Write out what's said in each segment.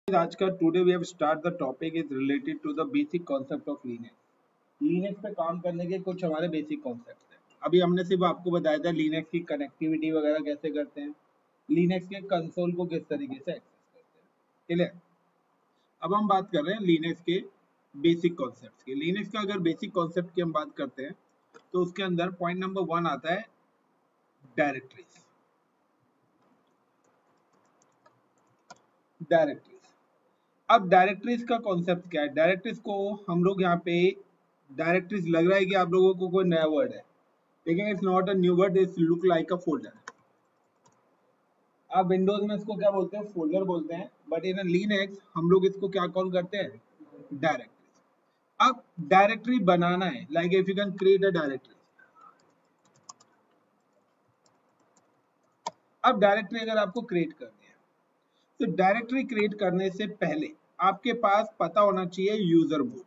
आज का today we have start the topic is related to the basic concept of Linux. Linux पे काम करने के कुछ हमारे बेसिक कॉन्सेप्ट हैं। अभी हमने सिर्फ आपको बताया था लिनक्स की कनेक्टिविटी वगैरह कैसे करते हैं, लिनक्स के कंसोल को किस तरीके से एक्सेस करते हैं। क्लियर? अब हम बात कर रहे हैं लिनक्स के बेसिक कॉन्सेप्ट के। लिनक्स का अगर बेसिक कॉन्सेप्ट की हम बात करते हैं तो उसके अंदर पॉइंट नंबर 1 आता है डायरेक्टरीज। डायरेक्टरीज अब डायरेक्टरीज का कॉन्सेप्ट क्या है? डायरेक्टरीज को हम लोग यहाँ पे डायरेक्टरीज लग रहा है कि आप लोगों को कोई नया वर्ड है, लेकिन it's not a new word, it's look like a folder. आप विंडोज में इसको क्या बोलते हैं? फोल्डर बोलते हैं, बट इन लिनक्स हम लोग इसको क्या कॉल करते हैं? डायरेक्टरीज। अब डायरेक्टरी बनाना है, like if you can create a directory. अब डायरेक्टरी अगर आपको क्रिएट करनी है तो डायरेक्टरी क्रिएट करने से पहले आपके पास पता होना चाहिए यूजर मोड।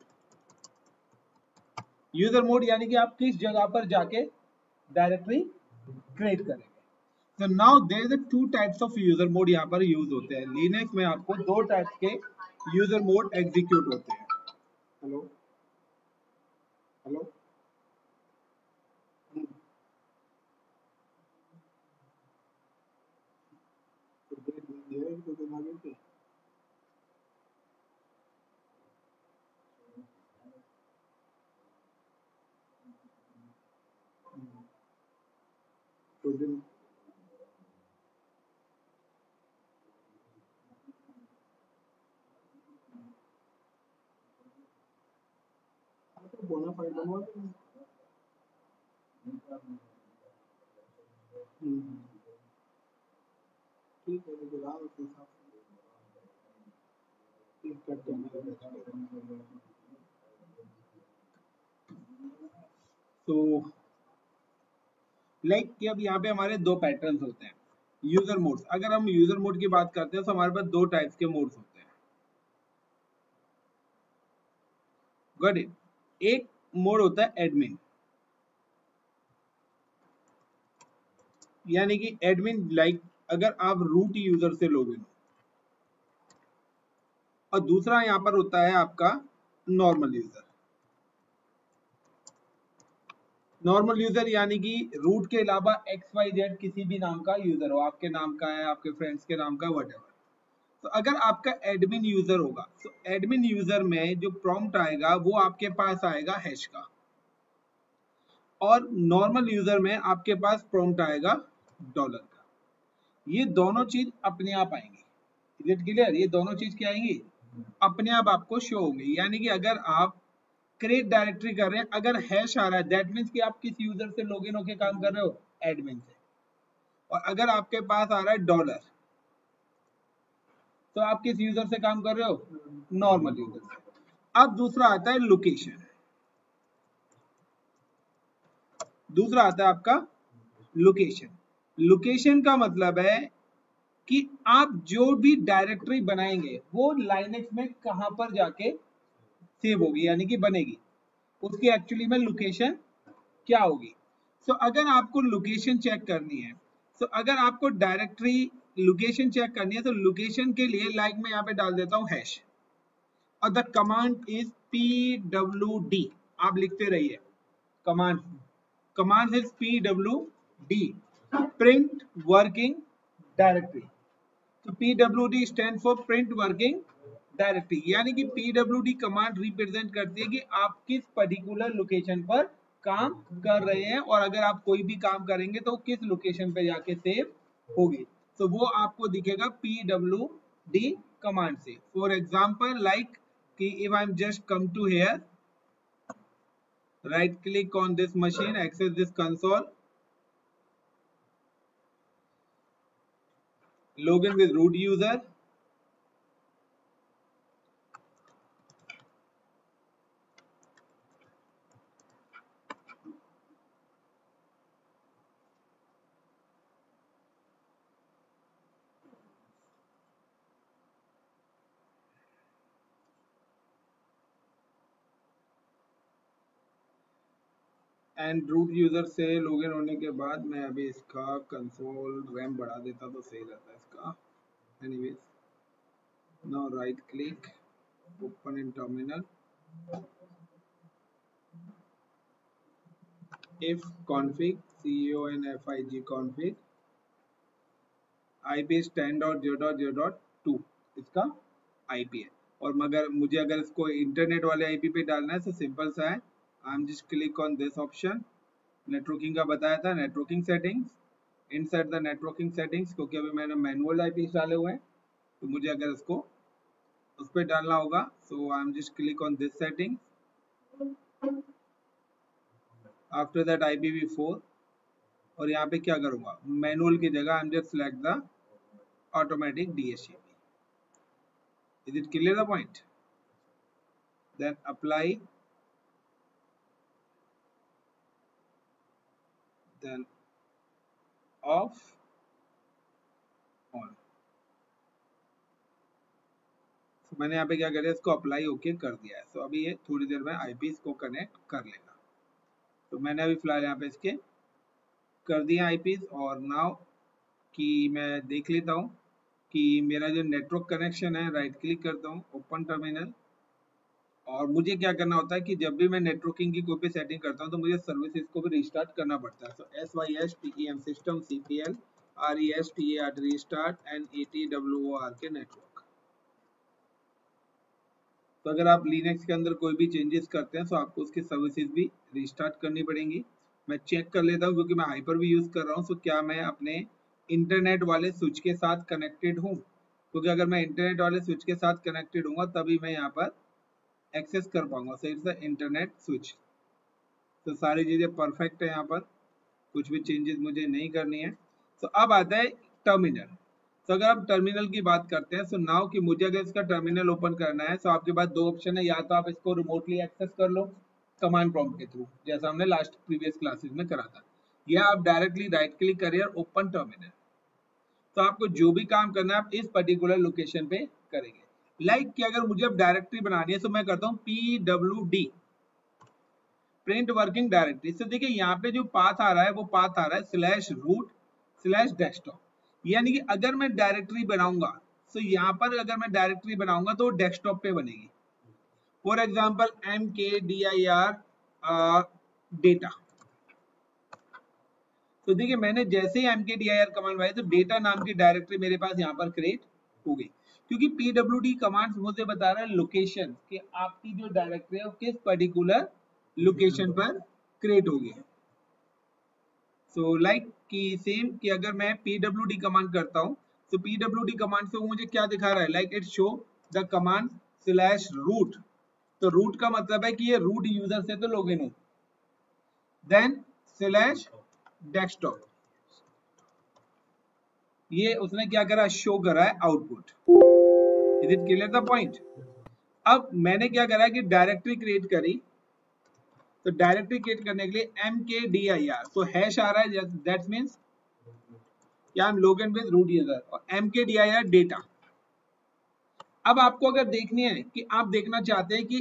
यूजर मोड यानी कि आप किस जगह पर जाके डायरेक्टरी क्रिएट करेंगे। तो now there is two types of user mode यहाँ पर यूज होते हैं। लिनक्स में आपको दो टाइप्स के यूजर मोड एग्जीक्यूट होते हैं। हेलो हेलो बोनाफाइड बनवा ठीक है, लेकिन आप उस हिसाब से करते हैं। तो लाइक कि अब यहाँ पे हमारे दो पैटर्न्स होते हैं यूजर मोड्स। अगर हम यूजर मोड की बात करते हैं तो हमारे पास दो टाइप्स के मोड्स होते हैं। Got it? एक मोड होता है एडमिन, यानी कि एडमिन लाइक अगर आप रूट यूजर से लॉगिन हो, और दूसरा यहाँ पर होता है आपका नॉर्मल यूजर। नॉर्मल यूजर यानी कि रूट के अलावा XYZ किसी भी नाम का यूजर हो, आपके नाम का है, आपके फ्रेंड्स के नाम का, व्हाटएवर। तो अगर आपका एडमिन यूजर होगा तो एडमिन यूजर में जो प्रॉम्प्ट आएगा वो आपके पास आएगा हैश का, और नॉर्मल यूजर में आपके पास प्रॉम्प्ट आएगा डॉलर का। ये दोनों चीज अपने आप आएंगी। Is it clear? ये दोनों चीज क्या आएंगी? अपने आप आपको शो होंगी। यानी कि अगर आप क्रिएट डायरेक्टरी कर रहे हैं, अगर हैश आ रहा है दैट मीन्स कि आप किस यूजर से लॉगिन होके काम कर रहे हो? एडमिन से। और अगर आपके पास आ रहा है डॉलर तो आप किस यूजर से काम कर रहे हो? नॉर्मल यूजर से। अब दूसरा आता है लोकेशन। दूसरा आता है आपका लोकेशन। लोकेशन का मतलब है कि आप जो भी डायरेक्टरी बनाएंगे वो लाइनक्स में कहां पर जाके सेव होगी, यानी कि बनेगी, उसकी एक्चुअली में लोकेशन क्या होगी। सो अगर आपको लोकेशन चेक करनी है, तो अगर आपको डायरेक्टरी लोकेशन चेक करनी है तो लोकेशन के लिए लाइक मैं यहाँ पे डाल देता हूँ हैश, और द कमांड इज pwd। आप लिखते रहिए command. Command is pwd, print working directory. तो pwd stand for print working directory, यानी कि pwd कमांड रिप्रेजेंट करती है कि आप किस पर्टिकुलर लोकेशन पर काम कर रहे हैं, और अगर आप कोई भी काम करेंगे तो किस लोकेशन पे जाके सेव होगी। तो वो आपको दिखेगा pwd कमांड से। फॉर एग्जांपल लाइक कि if I'm just come to here, right click on this machine, access this console, login with root user, and root user से लॉगिन होने के बाद मैं अभी इसका कंसोल रैम बढ़ा देता तो सही रहता है इसका। Anyways Now right click, open in terminal. If config config config IP is 10.0.0.2 इसका IP है। और मगर मुझे अगर इसको इंटरनेट वाले IP पे डालना है तो सिंपल सा है, आई am just click on this option. Networking का बताया था, networking settings, inside the networking settings, क्योंकि अभी मैंने मैनुअल IP डाले हुए हैं तो मुझे अगर इसको उस पर डालना होगा, so I am just click on this setting. After that IPv4, और यहाँ पे क्या करूंगा, मैनुअल की जगह I am just select the automatic DHCP। Is it clear the point? Then apply, then off, on। तो मैंने यहाँ पे क्या कर दिया, इसको अप्लाई ओके कर दिया है। तो अभी ये थोड़ी देर में IP इसको कनेक्ट कर लेगा। तो मैंने अभी फिलहाल यहाँ पे इसके कर दिया IPs, और नाउ कि मैं देख लेता हूँ कि मेरा जो नेटवर्क कनेक्शन है, राइट क्लिक करता हूँ, ओपन टर्मिनल। और मुझे क्या करना होता है कि जब भी मैं नेटवर्किंग की कोई भी सेटिंग करता हूँ तो मुझे सर्विसेज को भी रिस्टार्ट करना पड़ता है। तो SYSTEM system CPL RESTART restart NETWOR के नेटवर्क। तो अगर आप लिनक्स के अंदर कोई भी चेंजेस करते हैं तो आपको उसकी सर्विसेज भी रिस्टार्ट करनी पड़ेंगी। मैं चेक कर लेता हूँ क्योंकि मैं हाइपर भी यूज कर रहा हूँ, तो क्या मैं अपने इंटरनेट वाले स्विच के साथ कनेक्टेड हूँ, क्योंकि अगर मैं इंटरनेट वाले स्विच के साथ कनेक्टेड हूँ तभी मैं यहाँ पर एक्सेस कर पाऊंगा। So it's the internet switch. तो सारी चीजें परफेक्ट है, यहाँ पर कुछ भी चेंजेस मुझे नहीं करनी है। तो अब आता है टर्मिनल। तो अगर आप टर्मिनल की बात करते हैं, तो नाउ कि मुझे अगर इसका टर्मिनल ओपन करना है तो आपके पास दो ऑप्शन है, या तो आप इसको रिमोटली एक्सेस कर लो कमांड प्रॉम्प्ट के थ्रू, जैसा हमने लास्ट प्रीवियस क्लासेस में करा था, या आप डायरेक्टली राइट क्लिक करिए और ओपन टर्मिनल। तो आपको जो भी काम करना है आप इस पर्टिकुलर लोकेशन पे करेंगे। लाइक कि अगर मुझे अब डायरेक्टरी बनानी है तो मैं करता हूँ PWD, प्रिंट वर्किंग डायरेक्टरी। तो देखिए यहाँ पे जो पाथ आ रहा है वो पाथ आ रहा है /root/desktop, यानी कि अगर मैं डायरेक्टरी बनाऊंगा तो यहाँ पर अगर मैं डायरेक्टरी बनाऊंगा तो डेस्कटॉप पे बनेगी। For example mkdir data. तो देखिए मैंने जैसे ही mkdir कमांड बनाई तो डेटा नाम की डायरेक्टरी मेरे पास यहाँ पर क्रिएट हो गई, क्योंकि pwd कमांड मुझे बता रहा है लोकेशन कि आपकी जो डायरेक्टरी है वो किस पर्टिकुलर लोकेशन पर क्रिएट होगी। सो लाइक कि सेम कि अगर मैं pwd कमांड करता हूँ तो pwd कमांड से वो मुझे क्या दिखा रहा है, like it show the command /root। तो रूट का मतलब है कि ये रूट यूजर से तो लॉगिन हो, देन /desktop, ये उसने क्या करा, शो करा है output. Is it clear the point? अब मैंने क्या करा कि डायरेक्टरी क्रिएट करी, तो डायरेक्टरी क्रिएट करने के लिए mkdir, तो हैश आ रहा है, that means I am login with root user, और mkdir डेटा। अब आपको अगर देखनी है कि आप देखना चाहते हैं कि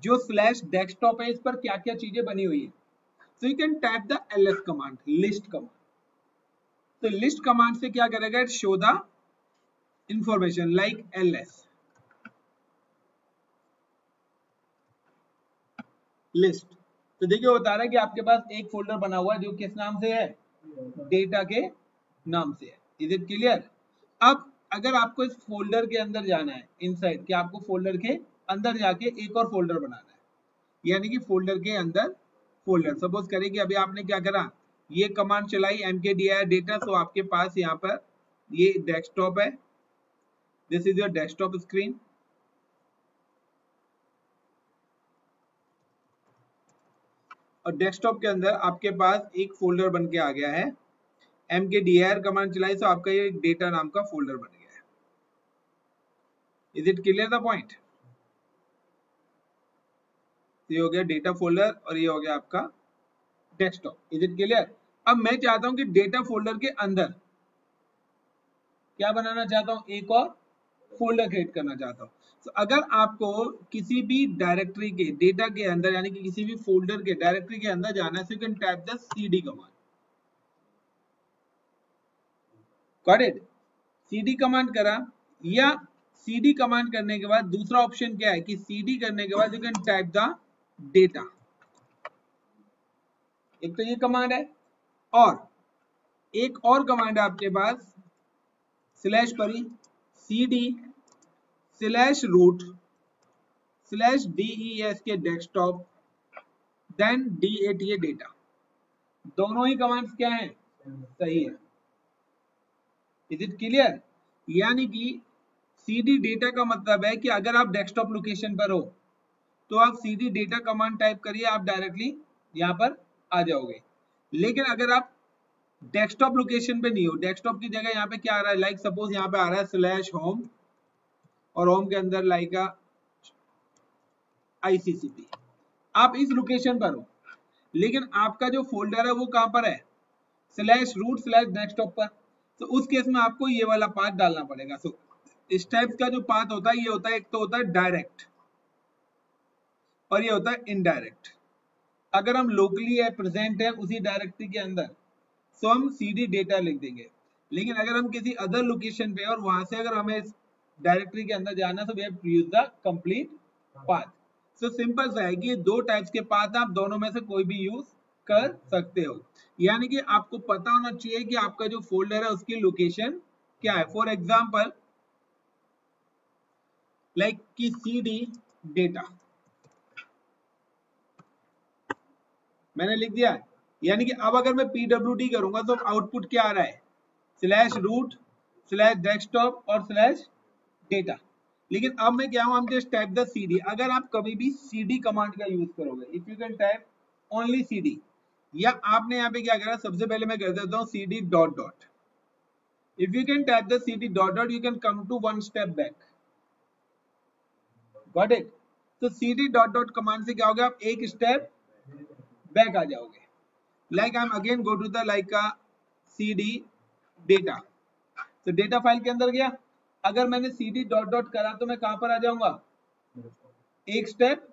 जो /desktop है इस पर क्या क्या चीजें बनी हुई है, तो you can type the ls command, list command. तो लिस्ट कमांड से क्या करेगा, it show the information like ls list. तो देखिए बता रहा है कि आपके पास एक फोल्डर बना हुआ है जो किस नाम से है, डेटा के नाम से है। Is it clear? अब अगर आपको इस फोल्डर के अंदर जाना है, इनसाइड कि आपको फोल्डर के अंदर जाके एक और फोल्डर बनाना है, यानी कि फोल्डर के अंदर फोल्डर। सपोज करें कि अभी आपने क्या करा, ये कमांड चलाई mkdir डेटा, तो आपके पास यहाँ पर ये डेस्कटॉप है, this is your desktop screen. और डेस्कटॉप के अंदर आपके पास एक फोल्डर बन के आ गया है, mkdir कमांड चलाई तो आपका ये डेटा नाम का फोल्डर बन गया है। Is it clear the point? ये हो गया डेटा फोल्डर और ये हो गया आपका डेस्कटॉप। Is it clear? अब मैं चाहता हूं कि डेटा फोल्डर के अंदर क्या बनाना चाहता हूं, एक और फोल्डर क्रिएट करना चाहता हूं। तो अगर आपको किसी भी डायरेक्टरी के डेटा के अंदर, यानी कि किसी भी फोल्डर के डायरेक्टरी के अंदर जाना है, so you can type the cd command. Got it? cd command करा या cd कमांड करने के बाद दूसरा ऑप्शन क्या है कि cd करने के बाद you can type the data. एक तो ये कमांड है, और एक और कमांड है आपके पास स्लैश परी cd slash root slash des के डेस्कटॉप देन data डेटा। दोनों ही कमांड्स क्या हैं? सही है। Is it clear? यानी कि cd डेटा का मतलब है कि अगर आप डेस्कटॉप लोकेशन पर हो तो आप cd डेटा कमांड टाइप करिए, आप डायरेक्टली यहाँ पर आ जाओगे। लेकिन अगर आप डेस्कटॉप लोकेशन पे नहीं हो, डेस्कटॉप की जगह यहाँ पे क्या आ रहा है, लाइक सपोज यहाँ पे आ रहा है स्लैश होम और होम के अंदर लाइक ICCP, आप इस लोकेशन पर हो लेकिन आपका जो फोल्डर है वो कहाँ पर है, स्लैश रूट स्लैश डेस्कटॉप पर। तो उस केस में आपको ये वाला पाथ डालना पड़ेगा। सो इस टाइप का जो पाथ होता है ये होता है, एक तो होता है डायरेक्ट और ये होता है इनडायरेक्ट। अगर हम लोकली है, प्रेजेंट है उसी डायरेक्टरी के अंदर, तो हम cd डेटा लिख देंगे। लेकिन अगर हम किसी अदर लोकेशन पे और वहां से अगर हमें डायरेक्टरी के अंदर जाना तो we have to use the complete path. So simple सा है कि दो टाइप्स के पाथ आप दोनों में से कोई भी यूज कर सकते हो। यानी कि आपको पता होना चाहिए कि आपका जो फोल्डर है उसकी लोकेशन क्या है। फॉर एग्जाम्पल लाइक कि cd डेटा मैंने लिख दिया है। यानी कि अब अगर मैं pwd करूंगा तो आउटपुट क्या आ रहा है, स्लैश रूट स्लैश डेस्कटॉप और स्लैश डेटा। लेकिन अब मैं क्या हूं, हम जस्ट टाइप द cd। अगर आप कभी भी cd कमांड का यूज करोगे, if you can type only cd, या आपने यहाँ पे क्या करा, सबसे पहले मैं कर देता हूँ cd dot dot. If you can type the cd dot dot you can come to one step back. Got it? तो cd डॉट डॉट कमांड से क्या होगा, आप एक स्टेप बैक आ जाओगे। Like I am again go to the like का cd data, तो डेटा फाइल के अंदर गया। अगर मैंने cd डॉट डॉट करा तो मैं कहां पर आ जाऊंगा, एक स्टेप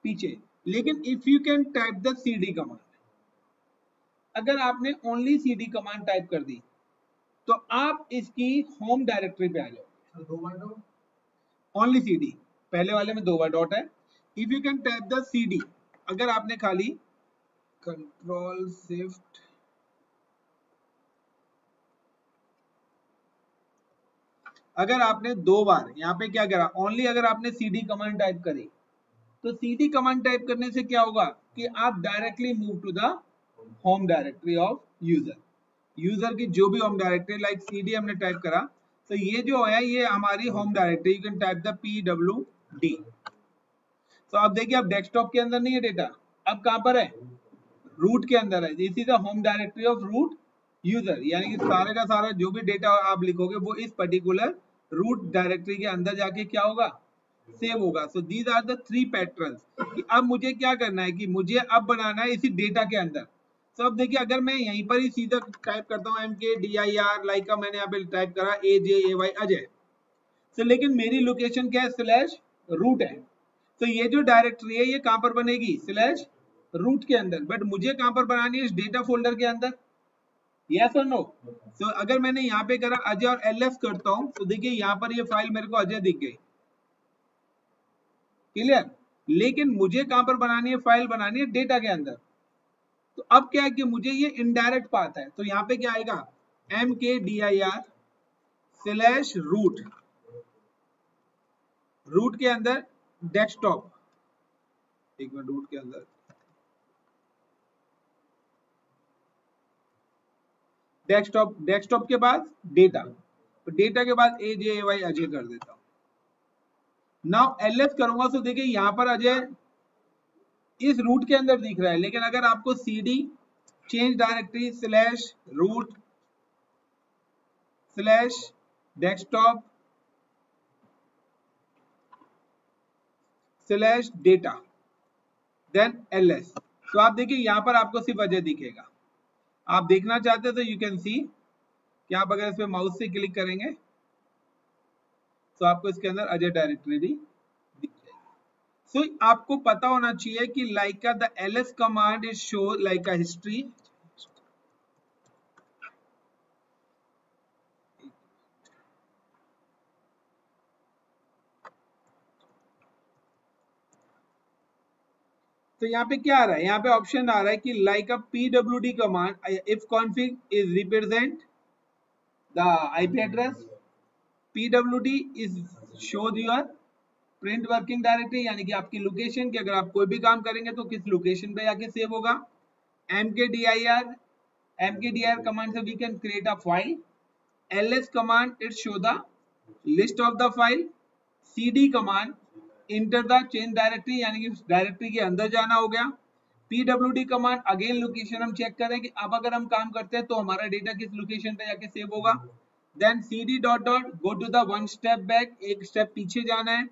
पीछे। लेकिन if you can type the cd command, अगर आपने ओनली cd कमांड टाइप कर दी तो आप इसकी होम डायरेक्टरी पे आ जाओगे। ओनली cd, पहले वाले में 2 बार डॉट है। If you can type the cd, अगर आपने खाली कंट्रोल शिफ्ट अगर आपने 2 बार यहाँ पे क्या करा, ओनली अगर आपने cd कमांड टाइप करी तो cd कमांड टाइप करने से क्या होगा कि आप directly move to the home directory of user. User की जो भी होम डायरेक्टरी, लाइक cd हमने टाइप करा तो ये जो है ये हमारी home directory. You can type the pwd। तो अब देखिए अब डेस्कटॉप के अंदर नहीं है डेटा, अब कहां पर है, रूट के अंदर है। This is the home directory of root user. यानी कि सारे का सारा जो भी डेटा आप लिखोगे वो इस पर्टिकुलर रूट डायरेक्टरी के अंदर जाके क्या होगा, सेव होगा। So these are the 3 patterns कि अब मुझे क्या करना है कि मुझे अब बनाना है इसी डेटा के अंदर। तो अब देखिए अगर मैं यहीं पर ही सीधा टाइप करता हूँ mkdir, लाइक का मैंने यहाँ पे टाइप करा AJAY अजय, तो लेकिन मेरी लोकेशन क्या है, स्लैश रूट है। तो ये जो डायरेक्टरी है ये कहां पर बनेगी, स्लैश रूट के अंदर। बट मुझे कहां पर बनानी है, इस डेटा फोल्डर के अंदर। यस और नो? सो अगर मैंने यहाँ पे करा अजय और ls करता हूं तो देखिए यहाँ पर ये फाइल मेरे को अजय दिख गई। क्लियर? लेकिन मुझे कहां पर बनानी है, फाइल बनानी है डेटा के अंदर। तो अब क्या है कि मुझे ये इनडायरेक्ट पाथ है, तो यहाँ पे क्या आएगा, mkdir स्लैश रूट, रूट के अंदर डेस्कटॉप, एक मिनट, रूट के अंदर डेस्कटॉप, डेस्कटॉप के बाद डेटा, तो डेटा के बाद AJAY अजय कर देता हूं। नाउ ls करूंगा तो देखिए यहां पर अजय इस रूट के अंदर दिख रहा है। लेकिन अगर आपको cd change directory slash root slash desktop slash data then ls, तो आप देखिए यहां पर आपको सिर्फ अजय दिखेगा। आप देखना चाहते हो तो यू कैन सी कि आप अगर इस पे माउस से क्लिक करेंगे तो आपको इसके अंदर अजय डायरेक्टरी भी दिख जाएगी। सो आपको पता होना चाहिए कि लाइक का the ls command is show like a history. तो यहाँ पे क्या आ रहा है, यहाँ पे ऑप्शन आ रहा है कि like a pwd command if config is represent the IP address, pwd is show your print working directory, यानी कि आपकी लोकेशन की अगर आप कोई भी काम करेंगे तो किस लोकेशन पे जाके सेव होगा। mkdir कमांड से we can create a file, ls command it show the list of the file, cd command enter the change directory, यानी कि उस डायरेक्टरी के अंदर जाना हो गया। pwd कमांड अगेन लोकेशन हम चेक करें कि अब अगर हम काम करते हैं तो हमारा डेटा किस लोकेशन पे जाके सेव होगा। Then cd dot dot go to the one step back, एक स्टेप पीछे जाना है,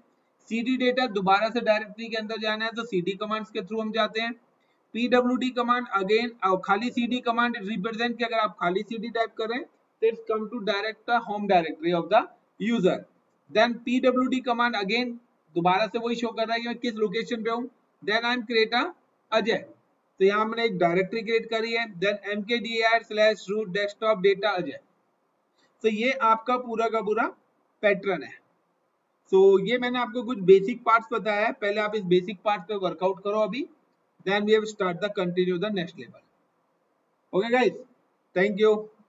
cd डेटा दोबारा से डायरेक्टरी के अंदर जाना है तो cd कमांड्स के थ्रू हम जाते हैं। pwd कमांड अगेन खाली cd कमांड रिप्रेजेंट कि अगर आप खाली cd टाइप करें तो it's come to direct the home directory of the user. Then pwd command again दोबारा से वही शो कर रहा है कि मैं किस लोकेशन पे हूँ। Then I am create Ajay, तो यहाँ हमने एक डायरेक्टरी क्रिएट करी है। Then mkdir/root desktop data Ajay. तो ये आपका पूरा का पूरा पैटर्न है। तो ये मैंने आपको कुछ बेसिक पार्ट्स बताया है, पहले आप इस बेसिक पार्ट पे वर्कआउट करो अभी, then we have start the continue the next level. Okay guys, thank you.